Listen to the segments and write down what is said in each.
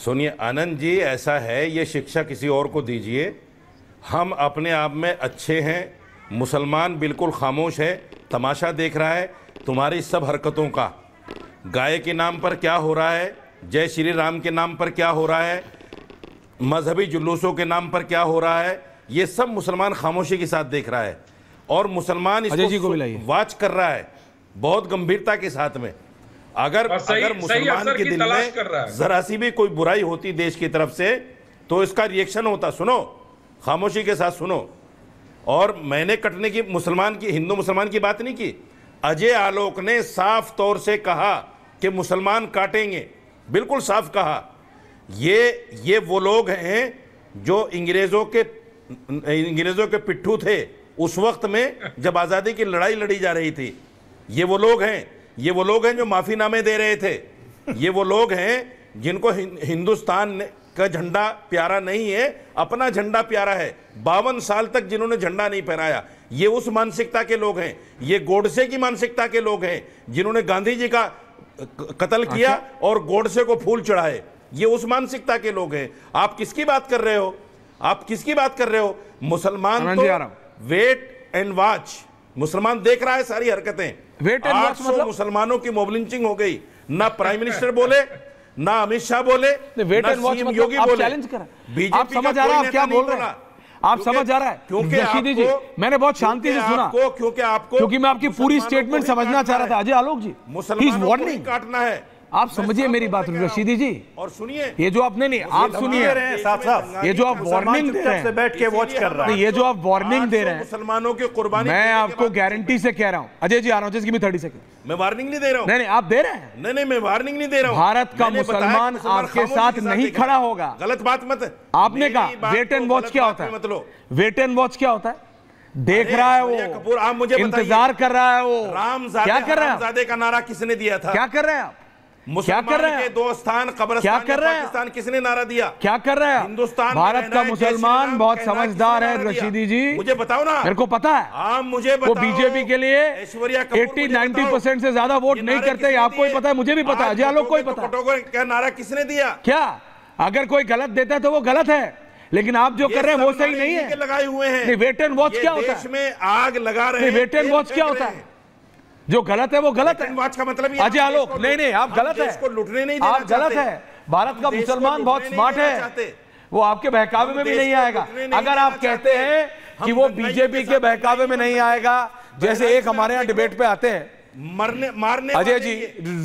सुनिए आनंद जी, ऐसा है, ये शिक्षा किसी और को दीजिए। हम अपने आप में अच्छे हैं, मुसलमान बिल्कुल खामोश है, तमाशा देख रहा है तुम्हारी सब हरकतों का। गाय के नाम पर क्या हो रहा है, जय श्री राम के नाम पर क्या हो रहा है, मजहबी जुलूसों के नाम पर क्या हो रहा है, ये सब मुसलमान खामोशी के साथ देख रहा है और मुसलमान इसको वॉच कर रहा है बहुत गंभीरता के साथ में। अगर मुसलमान के दिल में जरा सी भी कोई बुराई होती देश की तरफ से तो इसका रिएक्शन होता। सुनो, खामोशी के साथ सुनो। और मैंने कटने की मुसलमान की, हिंदू मुसलमान की बात नहीं की। अजय आलोक ने साफ तौर से कहा कि मुसलमान काटेंगे, बिल्कुल साफ कहा। ये वो लोग हैं जो अंग्रेजों के पिट्ठू थे उस वक्त में जब आज़ादी की लड़ाई लड़ी जा रही थी। ये वो लोग हैं जो माफीनामे दे रहे थे। ये वो लोग हैं जिनको हिंदुस्तान का झंडा प्यारा नहीं है, अपना झंडा प्यारा है। 52 साल तक जिन्होंने झंडा नहीं फहराया, ये उस मानसिकता के लोग हैं। ये गोडसे की मानसिकता के लोग हैं जिन्होंने गांधी जी का कत्ल किया और गोडसे को फूल चढ़ाए। ये उस मानसिकता के लोग हैं। आप किसकी बात कर रहे हो? आप किसकी बात कर रहे हो? मुसलमान तो वेट एंड वॉच, मुसलमान देख रहा है सारी हरकतें। 800 मुसलमानों की मॉब लिंचिंग हो गई। ना प्राइम मिनिस्टर बोले, ना अमित शाह बोले, ना सीएम योगी बोले। आप समझ आ रहा है आप क्या बोल रहे हैं? आप समझ आ रहा है? क्योंकि रशीदी जी, मैंने बहुत शांति से सुना क्योंकि मैं आपकी पूरी स्टेटमेंट समझना चाह रहा था। अजय आलोक जी, मुसलमानों को काटना है। आप समझिए मेरी बात रशीदी जी, और सुनिए ये जो आपने नहीं, आप सुनिए, ये जो आप वार्निंग दे रहे हैं, बैठ के वॉच कर रहा है, ये जो आप वार्निंग दे रहे हैं मुसलमानों की कुर्बानी, मैं आपको गारंटी से कह रहा हूं। अजय जी आ रहा हूं, जस्ट गिव मी 30 सेकंड। मैं वार्निंग नहीं दे रहा हूं। नहीं, आप दे रहे हैं। नहीं, मैं वार्निंग नहीं दे रहा हूं। भारत का मुसलमान आपके साथ नहीं खड़ा होगा। गलत बात मत। आपने कहा वेट एंड वॉच क्या होता है? मतलब वेट एंड वॉच क्या होता है? देख रहा है वो कपूर, आप मुझे इंतजार कर रहा है वो। क्या कर रहे हैं? रामजादे का नारा किसने दिया था? क्या कर रहे हैं आप? क्या कर रहे हैं? के 2 स्थान कब्रिस्तान पाकिस्तान किसने नारा दिया? क्या कर रहे हैं? हिंदुस्तान भारत का मुसलमान बहुत समझदार है रशीदी जी, मुझे बताओ ना। मेरे को पता है। आप मुझे बताओ, वो बीजेपी के लिए 80-90% से ज्यादा वोट नहीं करते। आपको ही पता है, मुझे भी पता है, अजय आलोक को ही पता है। क्या नारा किसने दिया? क्या अगर कोई गलत देता है तो वो गलत है, लेकिन आप जो कर रहे हैं वो सही नहीं है। लगाए हुए हैं। वेट एंड वॉच क्या होता है? देश में आग लगा रहे हैं। वेट एंड वॉच क्या होता है? जो गलत है वो गलत है। वॉच का मतलब अजय आलोक, नहीं, आप गलत है, इसको लुटने नहीं, आप गलत है। भारत का मुसलमान बहुत स्मार्ट है, वो आपके बहकावे में भी नहीं आएगा। अगर आप कहते हैं कि वो बीजेपी के बहकावे में नहीं आएगा, जैसे एक हमारे यहाँ डिबेट पे आते हैं मारने अजय जी,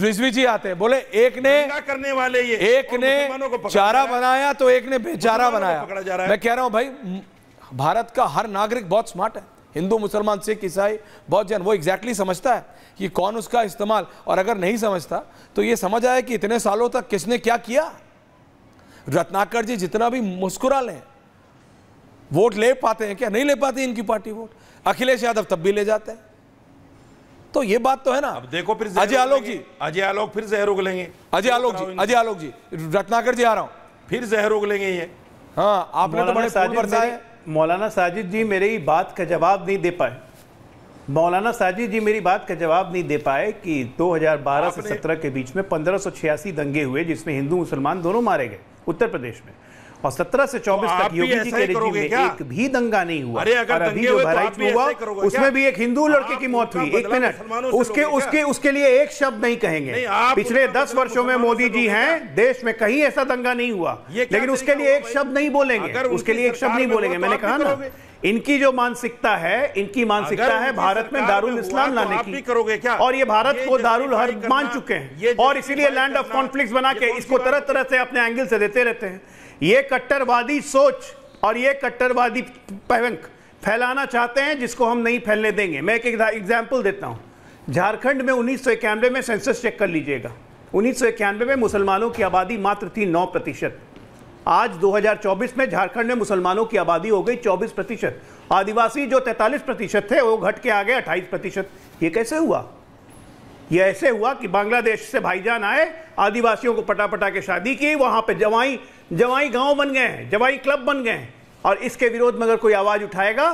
रिजवी जी आते हैं, बोले एक ने करने वाले, एक ने चारा बनाया तो एक ने बेचारा बनाया। मैं कह रहा हूं भाई, भारत का हर नागरिक बहुत स्मार्ट है। हिंदू, मुसलमान, सिख, ईसाई, बहुत जन, वो एग्जैक्टली समझता है कि कौन उसका इस्तेमाल, और अगर नहीं समझता तो ये समझ आए कि इतने सालों तक किसने क्या किया। रत्नाकर जी जितना भी मुस्कुरा लें, वोट ले पाते हैं क्या? नहीं ले पाती इनकी पार्टी वोट। अखिलेश यादव तब भी ले जाते हैं। तो ये बात तो है ना। अब देखो फिर अजय आलोक जी, अजय आलोक फिर जहर उगलेंगे। अजय आलोक जी, रत्नाकर जी आ रहा हूं, फिर जहर उगलेंगे ये। हाँ, आपने तो बड़े फूल बरसाए। मौलाना साजिद जी मेरी बात का जवाब नहीं दे पाए। मौलाना साजिद जी मेरी बात का जवाब नहीं दे पाए कि 2012 से 17 के बीच में 1586 दंगे हुए जिसमें हिंदू मुसलमान दोनों मारे गए उत्तर प्रदेश में, और 17 से 24 तक योगी जी के रेजिम में एक भी दंगा नहीं हुआ। और अभी जो बहराइच में हुआ उसमें भी एक हिंदू लड़के की मौत हुई। 1 मिनट, उसके लिए एक शब्द नहीं कहेंगे। पिछले 10 वर्षों में मोदी जी हैं, देश में कहीं ऐसा दंगा नहीं हुआ, लेकिन उसके लिए एक शब्द नहीं बोलेंगे। उसके लिए एक शब्द नहीं बोलेंगे। मैंने कहा ना, इनकी जो मानसिकता है, इनकी मानसिकता है भारत में दारुल इस्लाम लाने की, करोगे क्या? और ये भारत को दारुल हर्ब मान चुके हैं, और इसीलिए लैंड ऑफ कॉन्फ्लिक्ट्स बना के इसको तरह तरह से अपने एंगल से देते रहते हैं। ये कट्टरवादी सोच और ये कट्टरवादी पहंक फैलाना चाहते हैं जिसको हम नहीं फैलने देंगे। मैं एक एग्जाम्पल देता हूं। झारखंड में 1991 में सेंसस चेक कर लीजिएगा। 1991 में मुसलमानों की आबादी मात्र थी 9%। आज 2024 में झारखंड में मुसलमानों की आबादी हो गई 24%। आदिवासी जो 43% थे वो घट के आ गए 28%। ये कैसे हुआ? ये ऐसे हुआ कि बांग्लादेश से भाईजान आए, आदिवासियों को पटा पटा के शादी की, वहां पे जवाई गांव बन गए हैं, जवाई क्लब बन गए हैं। और इसके विरोध में अगर कोई आवाज उठाएगा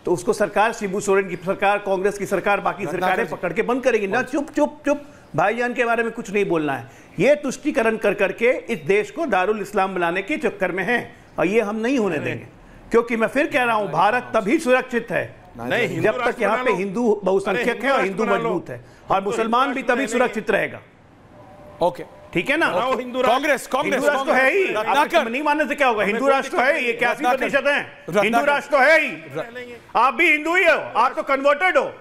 तो उसको सरकार, शिबू सोरेन की सरकार, कांग्रेस की सरकार, बाकी सरकारें पकड़ के बंद करेगी ना। चुप चुप चुप, भाईजान के बारे में कुछ नहीं बोलना है। ये तुष्टीकरण कर करके इस देश को दारुल इस्लाम बनाने के चक्कर में है, और ये हम नहीं होने देंगे। क्योंकि मैं फिर कह रहा हूं, भारत तभी सुरक्षित है नहीं जब तक यहाँ पे हिंदू बहुसंख्यक है और हिंदू मजबूत है, और मुसलमान भी तभी सुरक्षित रहेगा। ओके, ठीक है ना? कांग्रेस हिंदू राष्ट्र तो है ही, आप नहीं मानने से क्या होगा? हिंदू राष्ट्र तो है ही, 81% है हिंदू राष्ट्र तो है ही। आप भी हिंदू ही हो, आप तो कन्वर्टेड हो,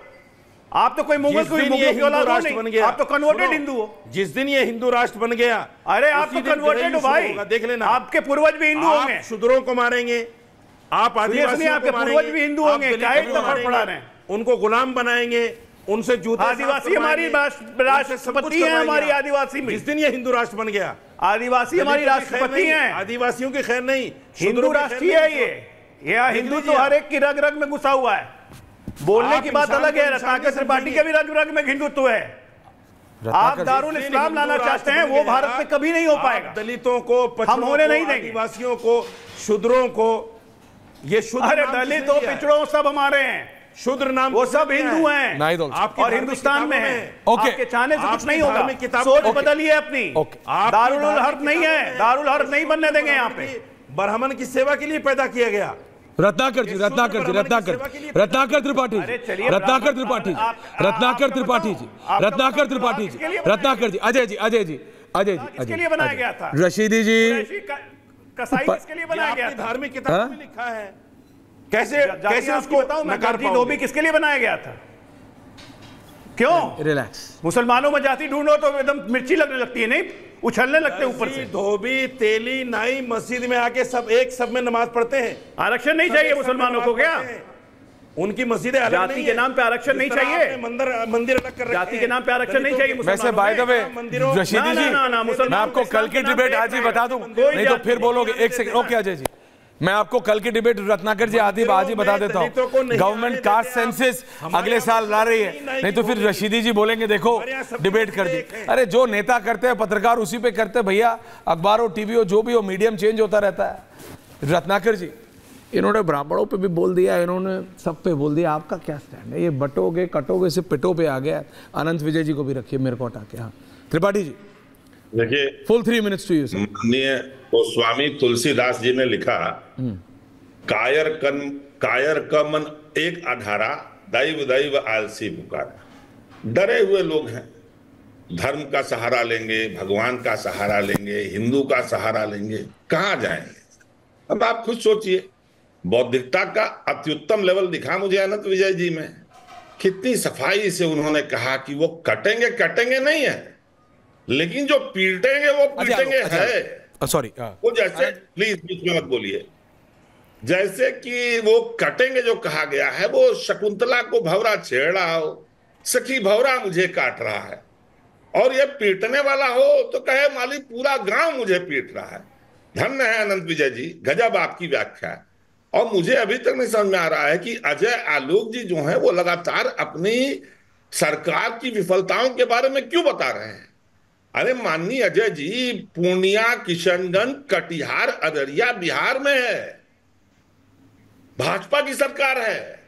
आप तो कोई मुगल कोई मुगलों की औलाद हो नहीं, आप तो कन्वर्टेड हिंदू हो। जिस दिन ये हिंदू राष्ट्र बन गया, अरे आप तो कन्वर्टेड हो भाई, देख लेना, आपके पूर्वज भी हिंदू होंगे। शूद्रों को मारेंगे, आप आदिवासियों आपके पूर्वज भी हिंदू होंगे, क्या एक दफा पढ़ा रहे हैं? उनको गुलाम बनाएंगे, उनसे जूते आदिवासी हमारी राष्ट्रपति हैं, हमारी आदिवासी में। जिस दिन ये हिंदू राष्ट्र बन गया, आदिवासी हमारी राष्ट्रपति हैं। आदिवासियों की खैर नहीं, हिंदू राष्ट्र है ये हिंदू तो हर एक की रग रग में घुसा हुआ है। बोलने की बात अलग है, रत्नाकर त्रिपाठी के भी रग रग में हिंदुत्व है। आप दारुल इस्लाम लाना चाहते हैं, वो भारत में कभी नहीं हो पाएगा। दलितों को, हम होने नहीं देंगे। आदिवासियों को, शूद्रों को, ये शुद्र, अरे दलितों पिछड़ों सब हमारे हैं, शूद्र नाम वो सब हिंदू हैं और हिंदुस्तान में है। आपके चाहने से कुछ नहीं होगा, सोच बदलिए अपनी। दारुल हर्ब नहीं है, दारुल हर्ब नहीं बनने देंगे यहाँ पे। ब्राह्मण की सेवा के लिए पैदा किया गया। रत्नाकर जी, रत्नाकर त्रिपाठी जी, रत्नाकर त्रिपाठी जी, रत्नाकर त्रिपाठी जी, रत्नाकर जी, अजय जी, किसके लिए बनाया गया था? रशीदी जी, कसाई किसके लिए बनाया गया था? धार्मिक किताब में लिखा है। कैसे उसको बताऊं मैं, गांधी धोबी किसके लिए बनाया गया था? क्यों? रिलैक्स। मुसलमानों में जाति ढूंढो तो एकदम मिर्ची लगने लगती है, नहीं उछलने लगते ऊपर से। धोबी, तेली, नाई मस्जिद में आके सब में नमाज पढ़ते हैं। आरक्षण नहीं चाहिए मुसलमानों को क्या? उनकी मस्जिदें अलग जाति के नाम पे आरक्षण नहीं चाहिए? मंदिर अलग कर रहे हैं। जाति के नाम पे आरक्षण नहीं चाहिए। वैसे बाय द वे रशीदी जी, मैं आपको कल की डिबेट आज ही बता दूं, नहीं तो फिर बोलोगे। एक सेकंड, ओके अजय जी, मैं आपको कल की डिबेट रत्नाकर जी आज ही बता देता हूँ। गवर्नमेंट कास्ट सेंसस अगले साल ला रही है, नहीं तो फिर रशीदी जी बोलेंगे देखो डिबेट कर दी। अरे जो नेता करते हैं, पत्रकार उसी पे करते हैं भैया। अखबार हो, टीवी हो, जो भी हो, मीडियम चेंज होता रहता है। रत्नाकर जी, इन्होंने ब्राह्मणों पे भी बोल दिया, इन्होंने सब पे बोल दिया। आपका क्या स्टैंड है? ये बटोगे कटोगे से पिटो पे आ गया। अनंत विजय जी को भी रखिए, मेरे को हटा के। हाँ त्रिपाठी जी, देखिए, फुल 3 मिनट्स टू यू। माननीय गोस्वामी तुलसीदास जी ने लिखा, कायर का मन एक अधारा, दैव दैव आलसी पुकारा। डरे हुए लोग हैं, धर्म का सहारा लेंगे, भगवान का सहारा लेंगे, हिंदू का सहारा लेंगे, कहां जाएंगे? अब आप खुद सोचिए, बौद्धिकता का अत्युत्तम लेवल दिखा मुझे अनंत विजय जी में। कितनी सफाई से उन्होंने कहा कि वो कटेंगे नहीं है, लेकिन जो पीटेंगे वो पीटेंगे है। सॉरी, वो जैसे, प्लीज बीच में मत बोलिए, जैसे कि वो कटेंगे जो कहा गया है, वो शकुंतला को भंवरा छेड़ रहा हो, सखी भंवरा मुझे काट रहा है, और ये पीटने वाला हो तो कहे माली पूरा गांव मुझे पीट रहा है। धन्य है अनंत विजय जी, गजब आपकी व्याख्या है। और मुझे अभी तक नहीं समझ में आ रहा है कि अजय आलोक जी जो है वो लगातार अपनी सरकार की विफलताओं के बारे में क्यों बता रहे हैं। अरे माननीय अजय जी, पूर्णिया, किशनगंज, कटिहार, अररिया बिहार में है, भाजपा की सरकार है।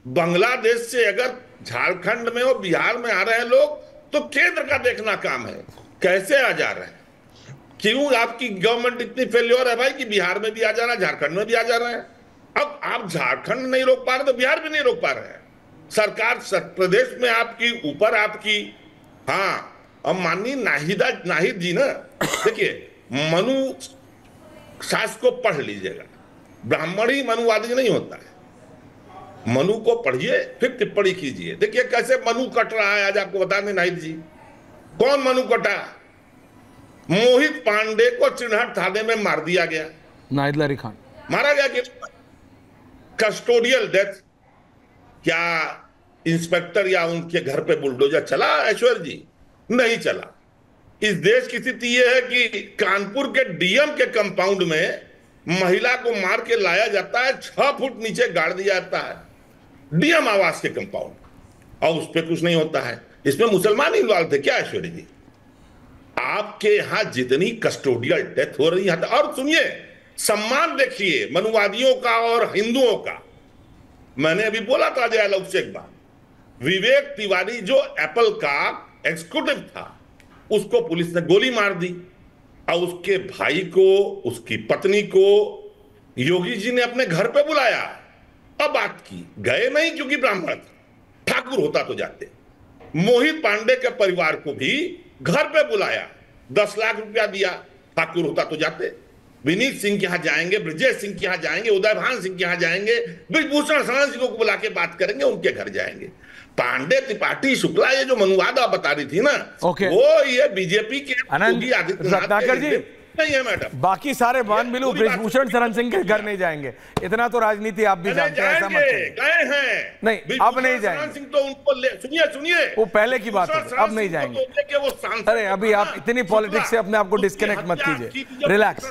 बांग्लादेश से अगर झारखंड में और बिहार में आ रहे हैं लोग, तो केंद्र का देखना काम है, कैसे आ जा रहे हैं। क्यों आपकी गवर्नमेंट इतनी फेल्योर है भाई कि बिहार में भी आ जा रहा है, झारखंड में भी आ जा रहे हैं। अब आप झारखंड नहीं रोक पा रहे तो बिहार भी नहीं रोक पा रहे हैं। सरकार प्रदेश में आपकी, ऊपर आपकी। हाँ, अब माननीय नाहिद जी ना, देखिए, मनु शास्त्र को पढ़ लीजिएगा, ब्राह्मण ही मनुवादी नहीं होता है। मनु को पढ़िए, फिर टिप्पणी कीजिए। देखिए कैसे मनु कट रहा है। आज आपको बता दें नाहिद जी, कौन मनु कटा? मोहित पांडे को चिन्हट थाने में मार दिया गया। नाहिद लारी खान मारा गया कि कस्टोडियल डेथ। क्या इंस्पेक्टर या उनके घर पे बुलडोजर चला ऐश्वर्य जी? नहीं चला। इस देश की स्थिति यह है कि कानपुर के डीएम के कंपाउंड में महिला को मार के लाया जाता है, 6 फुट नीचे गाड़ दिया जाता है डीएम आवास के कंपाउंड, और उस पर कुछ नहीं होता है। इसमें मुसलमान इन्वॉल्व थे क्या ऐश्वर्य जी? आपके यहां जितनी कस्टोडियल डेथ हो रही है, और सुनिए, सम्मान देखिए मनुवादियों का और हिंदुओं का। मैंने अभी बोला था जय लोग से एक बार, विवेक तिवारी जो एप्पल का एग्जीक्यूटिव था, उसको पुलिस ने गोली मार दी और उसके भाई को, उसकी पत्नी को योगी जी ने अपने घर पे बुलाया और बात की। गए नहीं क्योंकि ब्राह्मण था, ठाकुर होता तो जाते। मोहित पांडे के परिवार को भी घर पे बुलाया, 10 लाख रुपया दिया, ठाकुर होता तो जाते। विनीत सिंह के यहां जाएंगे, ब्रजेश सिंह के यहां जाएंगे, उदयभान सिंह के यहां जाएंगे, ब्रिजभूषण शरण सिंह को बुला के बात करेंगे, उनके घर जाएंगे। पांडे, त्रिपाठी, शुक्ला, ये जो मनुवाद आप बता रही थी ना, वो ये बीजेपी के योगी आदित्यनाथ जी नहीं है मैडम। बाकी सारे मान मिलू ब्रिजभूषण शरण सिंह के घर नहीं जाएंगे, इतना तो राजनीति आप भी जानते हैं। ऐसा मत कहिए। गए हैं नहीं, अब नहीं जाएंगे। सिंह तो उनको सुनिए वो पहले की बात है, अब नहीं जाएंगे। अरे अभी आप इतनी पॉलिटिक्स से अपने आप को डिस्कनेक्ट मत कीजिए, रिलैक्स।